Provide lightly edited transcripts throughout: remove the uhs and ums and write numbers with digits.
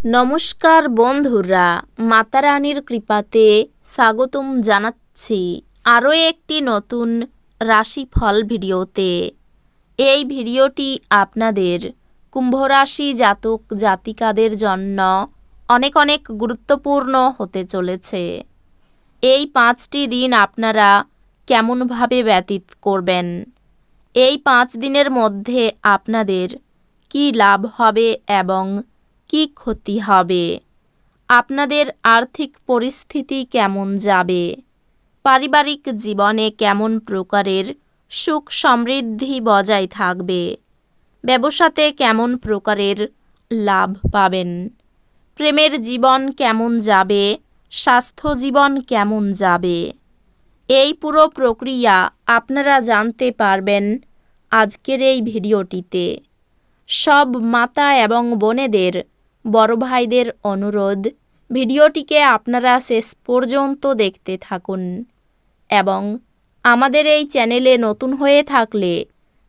নমস্কার বন্ধুরা, মাতা রানীর কৃপাতে স্বাগতম জানাচ্ছি আরও একটি নতুন রাশিফল ভিডিওতে। এই ভিডিওটি আপনাদের কুম্ভ রাশি জাতক জাতিকাদের জন্য অনেক অনেক গুরুত্বপূর্ণ হতে চলেছে। এই 5টি দিন আপনারা কেমনভাবে ব্যতীত করবেন, এই 5 দিনের মধ্যে আপনাদের কি লাভ হবে এবং কি ক্ষতি হবে, আপনাদের আর্থিক পরিস্থিতি কেমন যাবে, পারিবারিক জীবনে কেমন প্রকারের সুখ সমৃদ্ধি বজায় থাকবে, ব্যবসাতে কেমন প্রকারের লাভ পাবেন, প্রেমের জীবন কেমন যাবে, স্বাস্থ্য জীবন কেমন যাবে, এই পুরো প্রক্রিয়া আপনারা জানতে পারবেন আজকের এই ভিডিওটিতে। সব মাতা এবং বোনেদের, বড় ভাইদের অনুরোধ, ভিডিওটিকে আপনারা শেষ পর্যন্ত দেখতে থাকুন এবং আমাদের এই চ্যানেলে নতুন হয়ে থাকলে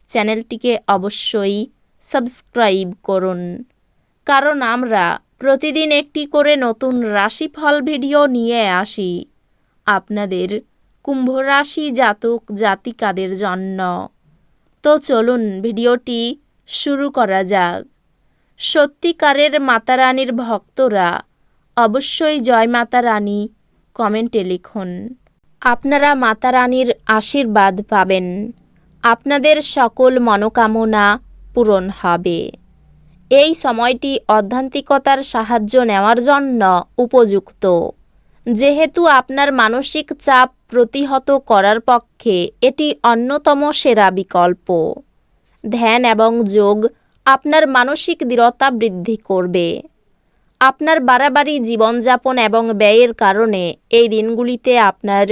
চ্যানেলটিকে অবশ্যই সাবস্ক্রাইব করুন, কারণ আমরা প্রতিদিন একটি করে নতুন রাশিফল ভিডিও নিয়ে আসি আপনাদের কুম্ভ রাশি জাতক জাতিকাদের জন্য। তো চলুন ভিডিওটি শুরু করা যাক। সত্যিকারের মাতা রানীর ভক্তরা অবশ্যই জয় মাতা রানী কমেন্টে লিখুন। আপনারা মাতা রানীর আশীর্বাদ পাবেন, আপনাদের সকল মনোকামনা পূরণ হবে। এই সময়টি আধ্যাত্মিকতার সাহায্য নেওয়ার জন্য উপযুক্ত, যেহেতু আপনার মানসিক চাপ প্রতিহত করার পক্ষে এটি অন্যতম সেরা বিকল্প। ধ্যান এবং যোগ আপনার মানসিক দৃঢ়তা বৃদ্ধি করবে। আপনার বাড়াবাড়ি জীবনযাপন এবং ব্যয়ের কারণে এই দিনগুলিতে আপনার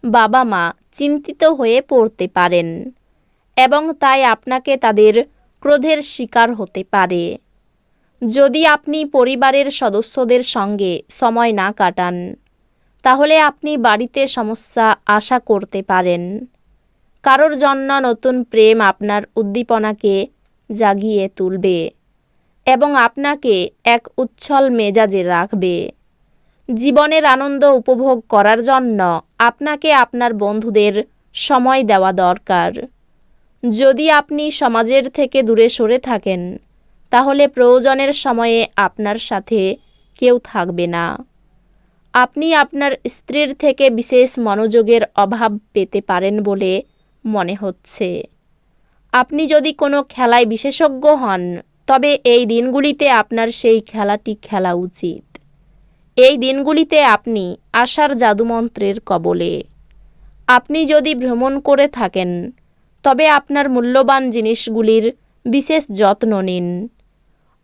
বাবা মা চিন্তিত হয়ে পড়তে পারেন এবং তাই আপনাকে তাদের ক্রোধের শিকার হতে পারে। যদি আপনি পরিবারের সদস্যদের সঙ্গে সময় না কাটান, তাহলে আপনি বাড়িতে সমস্যা আশা করতে পারেন। কারোর জন্য নতুন প্রেম আপনার উদ্দীপনাকে জাগিয়ে তুলবে এবং আপনাকে এক উচ্ছল মেজাজে রাখবে। জীবনের আনন্দ উপভোগ করার জন্য আপনাকে আপনার বন্ধুদের সময় দেওয়া দরকার। যদি আপনি সমাজের থেকে দূরে সরে থাকেন, তাহলে প্রয়োজনের সময়ে আপনার সাথে কেউ থাকবে না। আপনি আপনার স্ত্রীর থেকে বিশেষ মনোযোগের অভাব পেতে পারেন বলে মনে হচ্ছে। আপনি যদি কোনো খেলায় বিশেষজ্ঞ হন, তবে এই দিনগুলিতে আপনার সেই খেলাটি খেলা উচিত। এই দিনগুলিতে আপনি আশার জাদুমন্ত্রের কবলে। আপনি যদি ভ্রমণ করে থাকেন, তবে আপনার মূল্যবান জিনিসগুলির বিশেষ যত্ন নিন।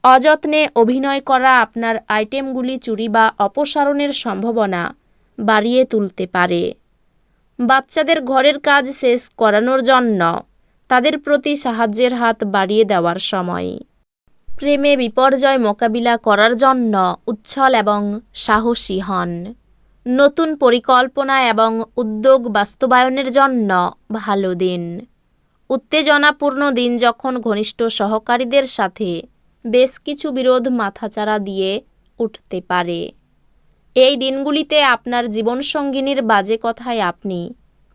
অযত্নে অভিনয় করা আপনার আইটেমগুলি চুরি বা অপসারণের সম্ভাবনা বাড়িয়ে তুলতে পারে। বাচ্চাদের ঘরের কাজ শেষ করানোর জন্য তাদের প্রতি সাহায্যের হাত বাড়িয়ে দেওয়ার সময়। প্রেমে বিপর্যয় মোকাবিলা করার জন্য উচ্ছল এবং সাহসী হন। নতুন পরিকল্পনা এবং উদ্যোগ বাস্তবায়নের জন্য ভালো দিন। উত্তেজনাপূর্ণ দিন যখন ঘনিষ্ঠ সহকারীদের সাথে বেশ কিছু বিরোধ মাথাচাড়া দিয়ে উঠতে পারে। এই দিনগুলিতে আপনার জীবনসঙ্গিনীর বাজে কথায় আপনি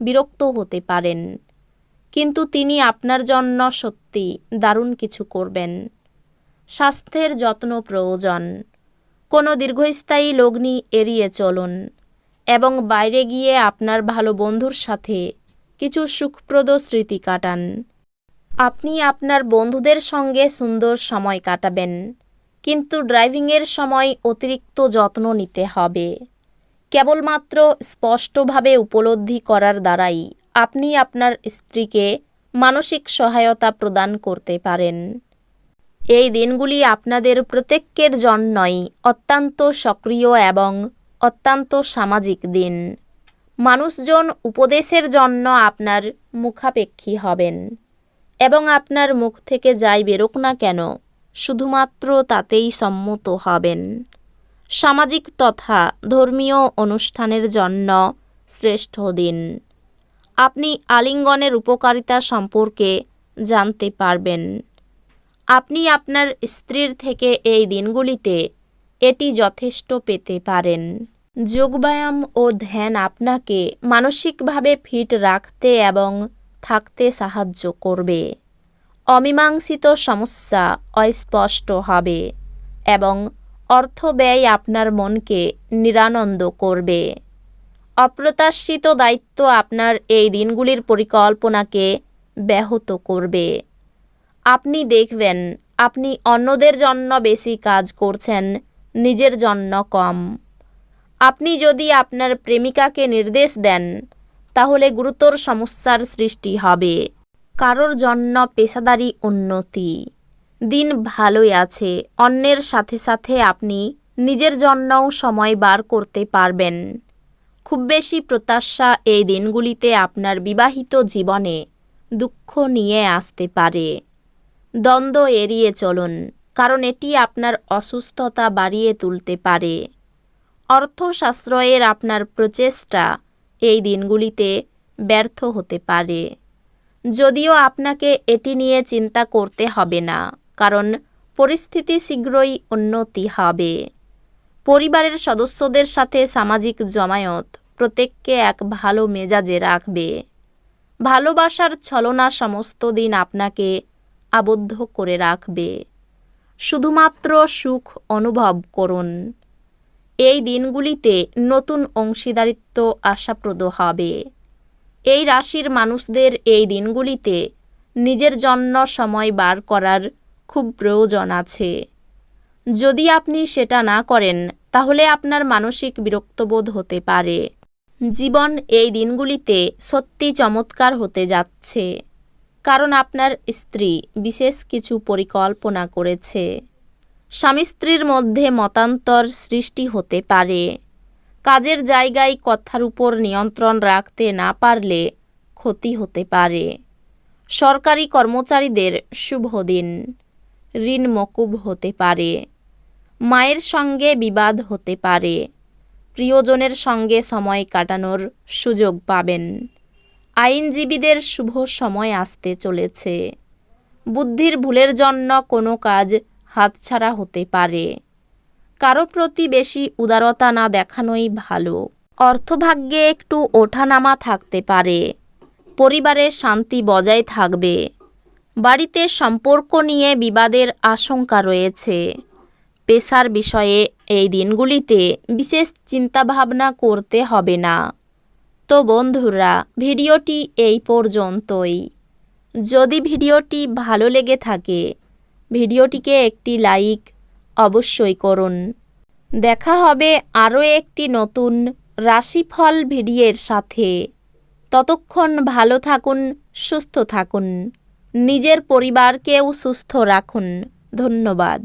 বিরক্ত হতে পারেন, কিন্তু তিনি আপনার জন্য সত্যি দারুণ কিছু করবেন। স্বাস্থ্যের যত্ন প্রয়োজন। কোনো দীর্ঘস্থায়ী লগ্নি এড়িয়ে চলুন এবং বাইরে গিয়ে আপনার ভালো বন্ধুর সাথে কিছু সুখপ্রদ স্মৃতি কাটান। আপনি আপনার বন্ধুদের সঙ্গে সুন্দর সময় কাটাবেন, কিন্তু ড্রাইভিংয়ের সময় অতিরিক্ত যত্ন নিতে হবে। কেবলমাত্র স্পষ্টভাবে উপলব্ধি করার দ্বারাই আপনি আপনার স্ত্রীকে মানসিক সহায়তা প্রদান করতে পারেন। এই দিনগুলি আপনাদের প্রত্যেকের জন্যই অত্যন্ত সক্রিয় এবং অত্যন্ত সামাজিক দিন। মানুষজন উপদেশের জন্য আপনার মুখাপেক্ষী হবেন এবং আপনার মুখ থেকে যাই বেরোক না কেন, শুধুমাত্র তাতেই সম্মত হবেন। সামাজিক তথা ধর্মীয় অনুষ্ঠানের জন্য শ্রেষ্ঠ দিন। আপনি আলিঙ্গনের উপকারিতা সম্পর্কে জানতে পারবেন। আপনি আপনার স্ত্রীর থেকে এই দিনগুলিতে এটি যথেষ্ট পেতে পারেন। যোগব্যায়াম ও ধ্যান আপনাকে মানসিকভাবে ফিট রাখতে এবং থাকতে সাহায্য করবে। অমীমাংসিত সমস্যা অস্পষ্ট হবে এবং অর্থ ব্যয় আপনার মনকে নিরানন্দ করবে। অপ্রত্যাশিত দায়িত্ব আপনার এই দিনগুলির পরিকল্পনাকে ব্যাহত করবে। আপনি দেখবেন আপনি অন্যদের জন্য বেশি কাজ করছেন, নিজের জন্য কম। আপনি যদি আপনার প্রেমিকাকে নির্দেশ দেন তাহলে গুরুতর সমস্যার সৃষ্টি হবে। কারোর জন্য পেশাদারি উন্নতি। দিন ভালোই আছে, অন্যের সাথে সাথে আপনি নিজের জন্যও সময় বার করতে পারবেন। খুব বেশি প্রত্যাশা এই দিনগুলিতে আপনার বিবাহিত জীবনে দুঃখ নিয়ে আসতে পারে। দ্বন্দ্ব এড়িয়ে চলুন, কারণ এটি আপনার অসুস্থতা বাড়িয়ে তুলতে পারে। অর্থ সাশ্রয়ের আপনার প্রচেষ্টা এই দিনগুলিতে ব্যর্থ হতে পারে। যদিও আপনাকে এটি নিয়ে চিন্তা করতে হবে না, কারণ পরিস্থিতি শীঘ্রই উন্নতি হবে। পরিবারের সদস্যদের সাথে সামাজিক জমায়েত প্রত্যেককে এক ভালো মেজাজে রাখবে। ভালোবাসার ছলনা সমস্ত দিন আপনাকে আবদ্ধ করে রাখবে। শুধুমাত্র সুখ অনুভব করুন। এই দিনগুলিতে নতুন অংশীদারিত্ব আশাপ্রদ হবে। এই রাশির মানুষদের এই দিনগুলিতে নিজের জন্য সময় বার করার খুব প্রয়োজন আছে। যদি আপনি সেটা না করেন তাহলে আপনার মানসিক বিরক্তবোধ হতে পারে। জীবন এই দিনগুলিতে সত্যি চমৎকার হতে যাচ্ছে, কারণ আপনার স্ত্রী বিশেষ কিছু পরিকল্পনা করেছে। স্বামী স্ত্রীর মধ্যে মতান্তর সৃষ্টি হতে পারে। কাজের জায়গায় কথার উপর নিয়ন্ত্রণ রাখতে না পারলে ক্ষতি হতে পারে। সরকারি কর্মচারীদের শুভ দিন। ঋণ মকুব হতে পারে। মায়ের সঙ্গে বিবাদ হতে পারে। প্রিয়জনের সঙ্গে সময় কাটানোর সুযোগ পাবেন। আইনজীবীদের শুভ সময় আসতে চলেছে। বুদ্ধির ভুলের জন্য কোনো কাজ হাতছাড়া হতে পারে। কারো প্রতি বেশি উদারতা না দেখানোই ভালো। অর্থভাগ্যে একটু ওঠানামা থাকতে পারে। পরিবারে শান্তি বজায় থাকবে। বাড়িতে সম্পর্ক নিয়ে বিবাদের আশঙ্কা রয়েছে। পেশার বিষয়ে এই দিনগুলিতে বিশেষ চিন্তাভাবনা করতে হবে না। তো বন্ধুরা, ভিডিওটি এই পর্যন্তই। যদি ভিডিওটি ভালো লেগে থাকে ভিডিওটিকে একটি লাইক অবশ্যই করুন। দেখা হবে আরও একটি নতুন রাশিফল ভিডিওর সাথে। ততক্ষণ ভালো থাকুন, সুস্থ থাকুন, নিজের পরিবারকেও সুস্থ রাখুন। ধন্যবাদ।